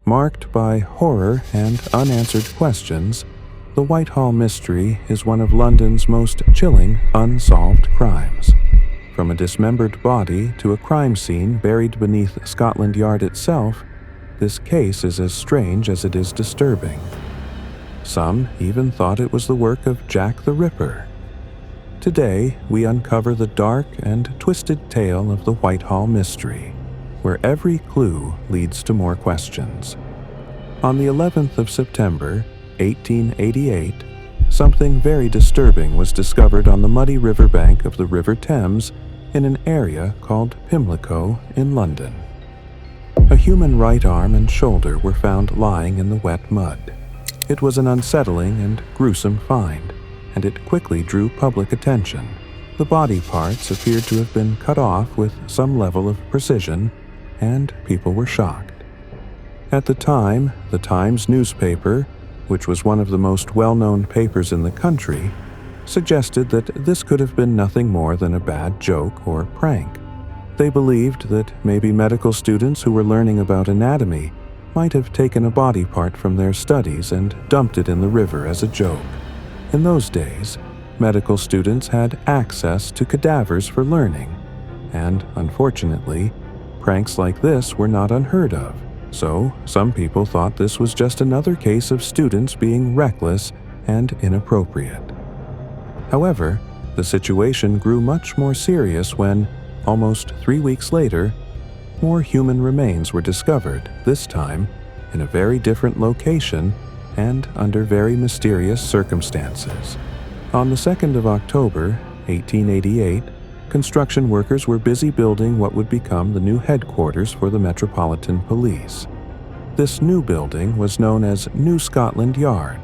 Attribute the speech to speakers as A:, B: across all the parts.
A: Marked by horror and unanswered questions, the Whitehall Mystery is one of London's most chilling unsolved crimes. From a dismembered body to a crime scene buried beneath Scotland Yard itself, this case is as strange as it is disturbing. Some even thought it was the work of Jack the Ripper. Today, we uncover the dark and twisted tale of the Whitehall Mystery, where every clue leads to more questions. On the 11th of September, 1888, something very disturbing was discovered on the muddy riverbank of the River Thames in an area called Pimlico in London. A human right arm and shoulder were found lying in the wet mud. It was an unsettling and gruesome find, and it quickly drew public attention. The body parts appeared to have been cut off with some level of precision, and people were shocked. At the time, the Times newspaper, which was one of the most well-known papers in the country, suggested that this could have been nothing more than a bad joke or prank. They believed that maybe medical students who were learning about anatomy might have taken a body part from their studies and dumped it in the river as a joke. In those days, medical students had access to cadavers for learning, and unfortunately, pranks like this were not unheard of. So, some people thought this was just another case of students being reckless and inappropriate. However, the situation grew much more serious when, almost 3 weeks later, more human remains were discovered, this time in a very different location and under very mysterious circumstances. On the 2nd of October, 1888, construction workers were busy building what would become the new headquarters for the Metropolitan Police. This new building was known as New Scotland Yard,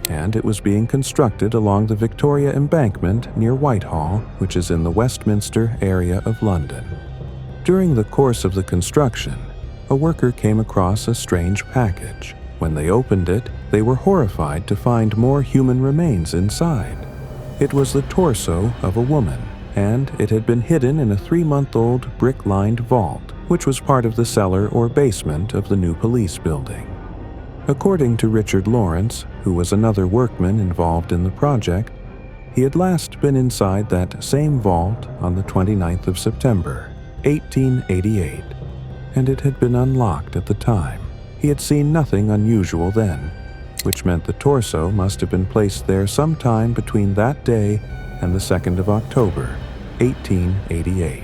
A: and it was being constructed along the Victoria Embankment near Whitehall, which is in the Westminster area of London. During the course of the construction, a worker came across a strange package. When they opened it, they were horrified to find more human remains inside. It was the torso of a woman, and it had been hidden in a 3-month-old brick-lined vault, which was part of the cellar or basement of the new police building. According to Richard Lawrence, who was another workman involved in the project, he had last been inside that same vault on the 29th of September, 1888, and it had been unlocked at the time. He had seen nothing unusual then, which meant the torso must have been placed there sometime between that day and the 2nd of October, 1888.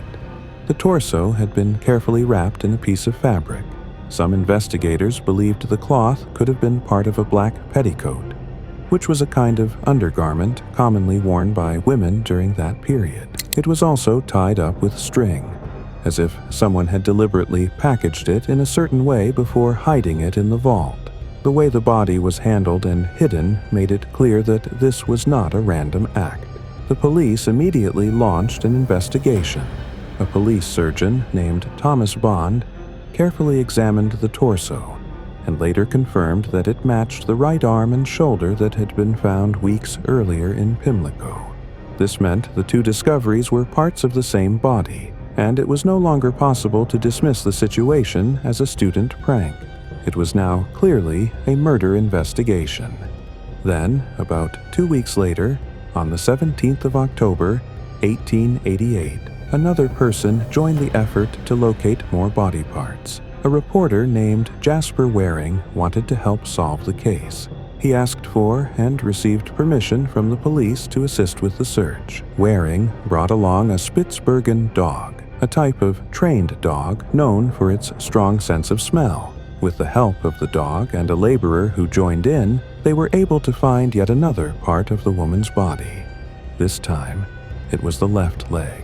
A: The torso had been carefully wrapped in a piece of fabric. Some investigators believed the cloth could have been part of a black petticoat, which was a kind of undergarment commonly worn by women during that period. It was also tied up with string, as if someone had deliberately packaged it in a certain way before hiding it in the vault. The way the body was handled and hidden made it clear that this was not a random act. The police immediately launched an investigation. A police surgeon named Thomas Bond carefully examined the torso and later confirmed that it matched the right arm and shoulder that had been found weeks earlier in Pimlico. This meant the two discoveries were parts of the same body, and it was no longer possible to dismiss the situation as a student prank. It was now clearly a murder investigation. Then, about 2 weeks later, on the 17th of October, 1888, another person joined the effort to locate more body parts. A reporter named Jasper Waring wanted to help solve the case. He asked for and received permission from the police to assist with the search. Waring brought along a Spitzbergen dog, a type of trained dog known for its strong sense of smell. With the help of the dog and a laborer who joined in, they were able to find yet another part of the woman's body. This time, it was the left leg,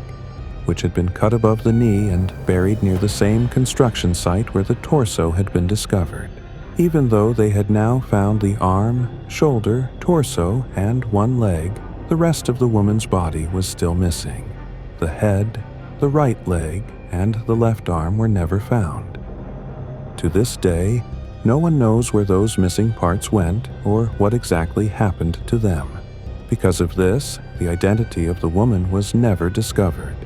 A: which had been cut above the knee and buried near the same construction site where the torso had been discovered. Even though they had now found the arm, shoulder, torso, and one leg, the rest of the woman's body was still missing. The head, the right leg, and the left arm were never found. To this day, no one knows where those missing parts went or what exactly happened to them. Because of this, the identity of the woman was never discovered.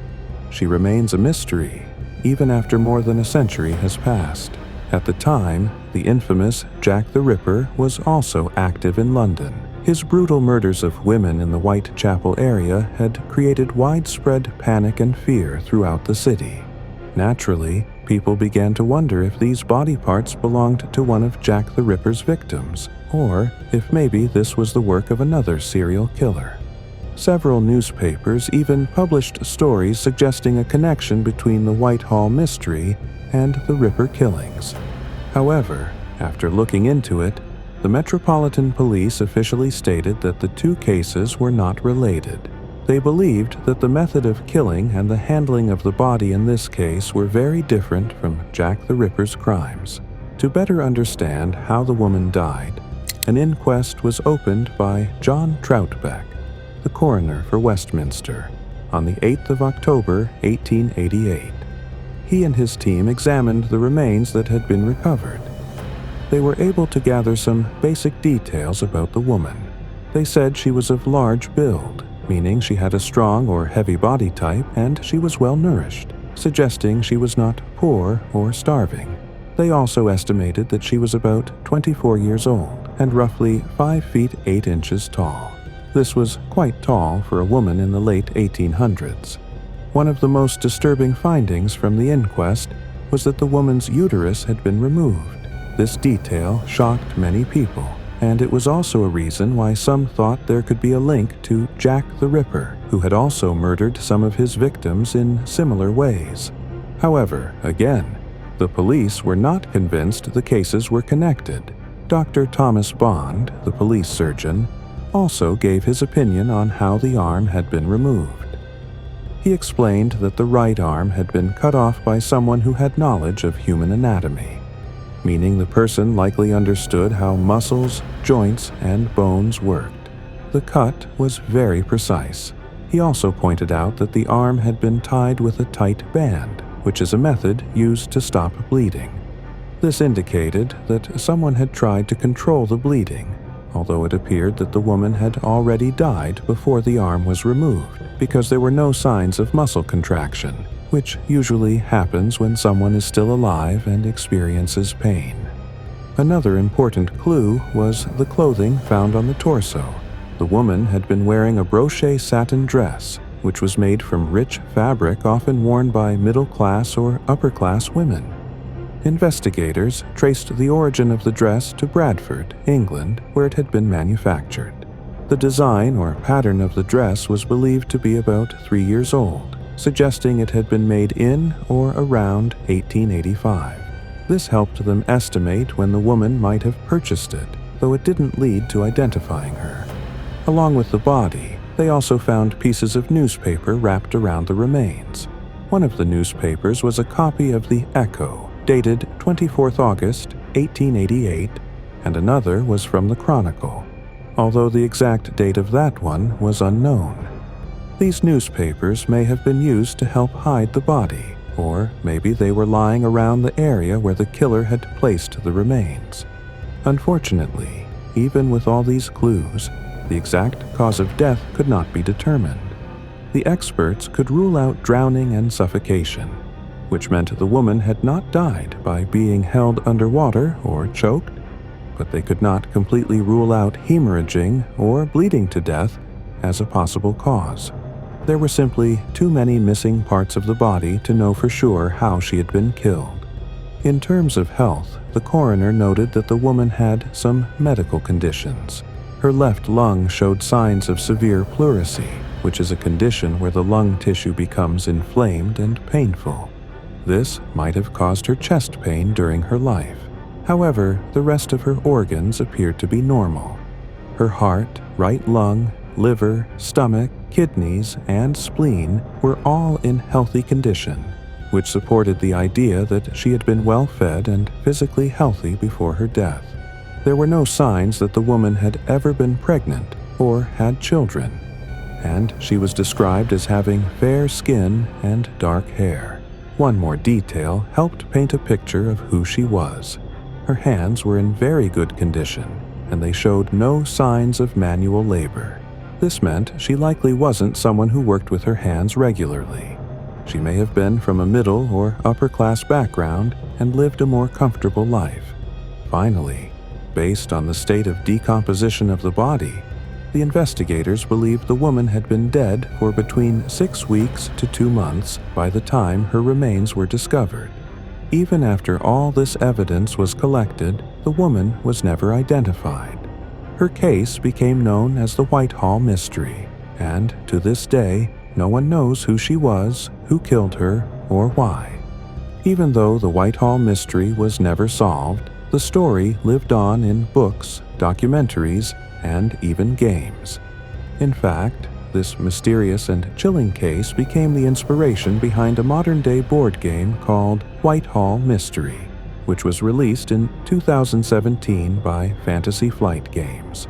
A: She remains a mystery, even after more than a century has passed. At the time, the infamous Jack the Ripper was also active in London. His brutal murders of women in the Whitechapel area had created widespread panic and fear throughout the city. Naturally, people began to wonder if these body parts belonged to one of Jack the Ripper's victims, or if maybe this was the work of another serial killer. Several newspapers even published stories suggesting a connection between the Whitehall Mystery and the Ripper killings. However, after looking into it, the Metropolitan Police officially stated that the two cases were not related. They believed that the method of killing and the handling of the body in this case were very different from Jack the Ripper's crimes. To better understand how the woman died, an inquest was opened by John Troutbeck, the coroner for Westminster, on the 8th of October, 1888. He and his team examined the remains that had been recovered. They were able to gather some basic details about the woman. They said she was of large build, meaning she had a strong or heavy body type, and she was well nourished, suggesting she was not poor or starving. They also estimated that she was about 24 years old and roughly 5 feet 8 inches tall. This was quite tall for a woman in the late 1800s. One of the most disturbing findings from the inquest was that the woman's uterus had been removed. This detail shocked many people, and it was also a reason why some thought there could be a link to Jack the Ripper, who had also murdered some of his victims in similar ways. However, again, the police were not convinced the cases were connected. Dr. Thomas Bond, the police surgeon, also gave his opinion on how the arm had been removed. He explained that the right arm had been cut off by someone who had knowledge of human anatomy, meaning the person likely understood how muscles, joints, and bones worked. The cut was very precise. He also pointed out that the arm had been tied with a tight band, which is a method used to stop bleeding. This indicated that someone had tried to control the bleeding, although it appeared that the woman had already died before the arm was removed, because there were no signs of muscle contraction, which usually happens when someone is still alive and experiences pain. Another important clue was the clothing found on the torso. The woman had been wearing a broché satin dress, which was made from rich fabric often worn by middle-class or upper-class women. Investigators traced the origin of the dress to Bradford, England, where it had been manufactured. The design or pattern of the dress was believed to be about 3 years old, suggesting it had been made in or around 1885. This helped them estimate when the woman might have purchased it, though it didn't lead to identifying her. Along with the body, they also found pieces of newspaper wrapped around the remains. One of the newspapers was a copy of the Echo, dated 24th August, 1888, and another was from the Chronicle, although the exact date of that one was unknown. These newspapers may have been used to help hide the body, or maybe they were lying around the area where the killer had placed the remains. Unfortunately, even with all these clues, the exact cause of death could not be determined. The experts could rule out drowning and suffocation, which meant the woman had not died by being held underwater or choked, but they could not completely rule out hemorrhaging or bleeding to death as a possible cause. There were simply too many missing parts of the body to know for sure how she had been killed. In terms of health, the coroner noted that the woman had some medical conditions. Her left lung showed signs of severe pleurisy, which is a condition where the lung tissue becomes inflamed and painful. This might have caused her chest pain during her life. However, the rest of her organs appeared to be normal. Her heart, right lung, liver, stomach, kidneys, and spleen were all in healthy condition, which supported the idea that she had been well fed and physically healthy before her death. There were no signs that the woman had ever been pregnant or had children, and she was described as having fair skin and dark hair. One more detail helped paint a picture of who she was. Her hands were in very good condition, and they showed no signs of manual labor. This meant she likely wasn't someone who worked with her hands regularly. She may have been from a middle or upper-class background and lived a more comfortable life. Finally, based on the state of decomposition of the body, the investigators believed the woman had been dead for between 6 weeks to 2 months by the time her remains were discovered. Even after all this evidence was collected, the woman was never identified. Her case became known as the Whitehall Mystery, and to this day, no one knows who she was, who killed her, or why. Even though the Whitehall Mystery was never solved, the story lived on in books, documentaries, and even games. In fact, this mysterious and chilling case became the inspiration behind a modern-day board game called Whitehall Mystery, which was released in 2017 by Fantasy Flight Games.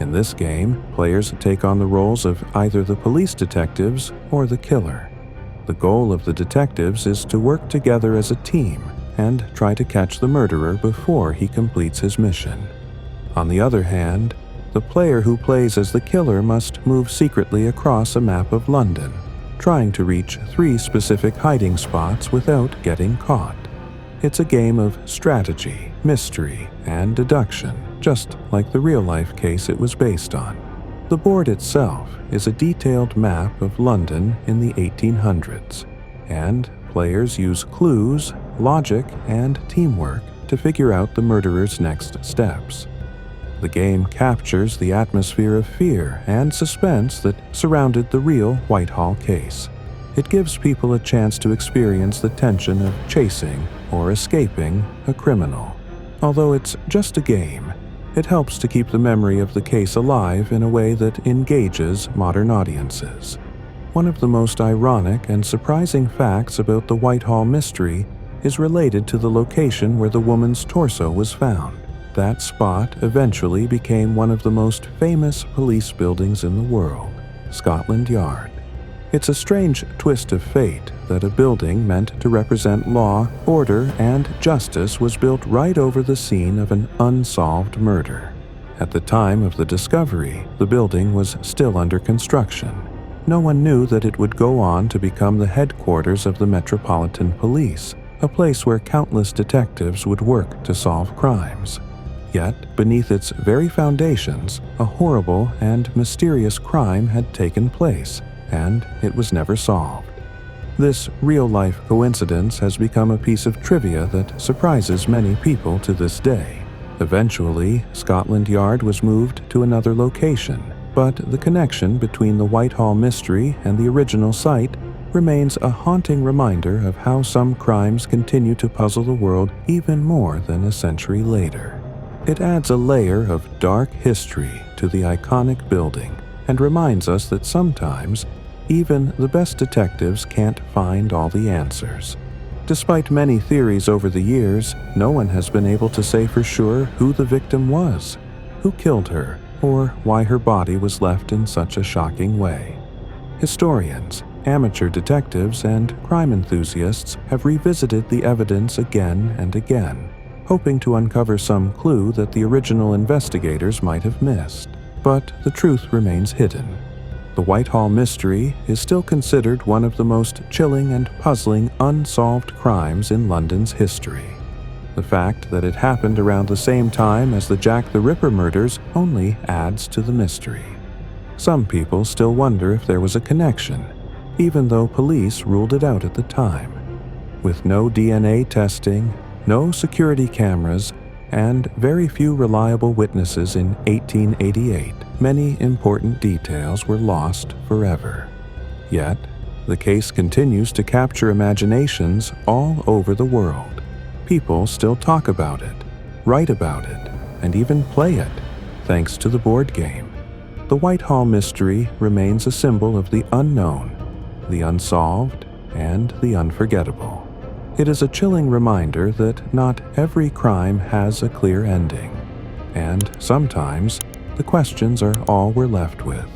A: In this game, players take on the roles of either the police detectives or the killer. The goal of the detectives is to work together as a team and try to catch the murderer before he completes his mission. On the other hand, the player who plays as the killer must move secretly across a map of London, trying to reach 3 specific hiding spots without getting caught. It's a game of strategy, mystery, and deduction, just like the real-life case it was based on. The board itself is a detailed map of London in the 1800s, and players use clues, logic, and teamwork to figure out the murderer's next steps. The game captures the atmosphere of fear and suspense that surrounded the real Whitehall case. It gives people a chance to experience the tension of chasing or escaping a criminal. Although it's just a game, it helps to keep the memory of the case alive in a way that engages modern audiences. One of the most ironic and surprising facts about the Whitehall Mystery is related to the location where the woman's torso was found. That spot eventually became one of the most famous police buildings in the world, Scotland Yard. It's a strange twist of fate that a building meant to represent law, order, and justice was built right over the scene of an unsolved murder. At the time of the discovery, the building was still under construction. No one knew that it would go on to become the headquarters of the Metropolitan Police, a place where countless detectives would work to solve crimes. Yet, beneath its very foundations, a horrible and mysterious crime had taken place, and it was never solved. This real-life coincidence has become a piece of trivia that surprises many people to this day. Eventually, Scotland Yard was moved to another location, but the connection between the Whitehall Mystery and the original site remains a haunting reminder of how some crimes continue to puzzle the world even more than a century later. It adds a layer of dark history to the iconic building and reminds us that sometimes even the best detectives can't find all the answers. Despite many theories over the years, no one has been able to say for sure who the victim was, who killed her, or why her body was left in such a shocking way. Historians, amateur detectives, and crime enthusiasts have revisited the evidence again and again, hoping to uncover some clue that the original investigators might have missed. But the truth remains hidden. The Whitehall Mystery is still considered one of the most chilling and puzzling unsolved crimes in London's history. The fact that it happened around the same time as the Jack the Ripper murders only adds to the mystery. Some people still wonder if there was a connection, even though police ruled it out at the time. With no DNA testing, no security cameras, and very few reliable witnesses in 1888, many important details were lost forever. Yet, the case continues to capture imaginations all over the world. People still talk about it, write about it, and even play it, thanks to the board game. The Whitehall Mystery remains a symbol of the unknown, the unsolved, and the unforgettable. It is a chilling reminder that not every crime has a clear ending, and sometimes the questions are all we're left with.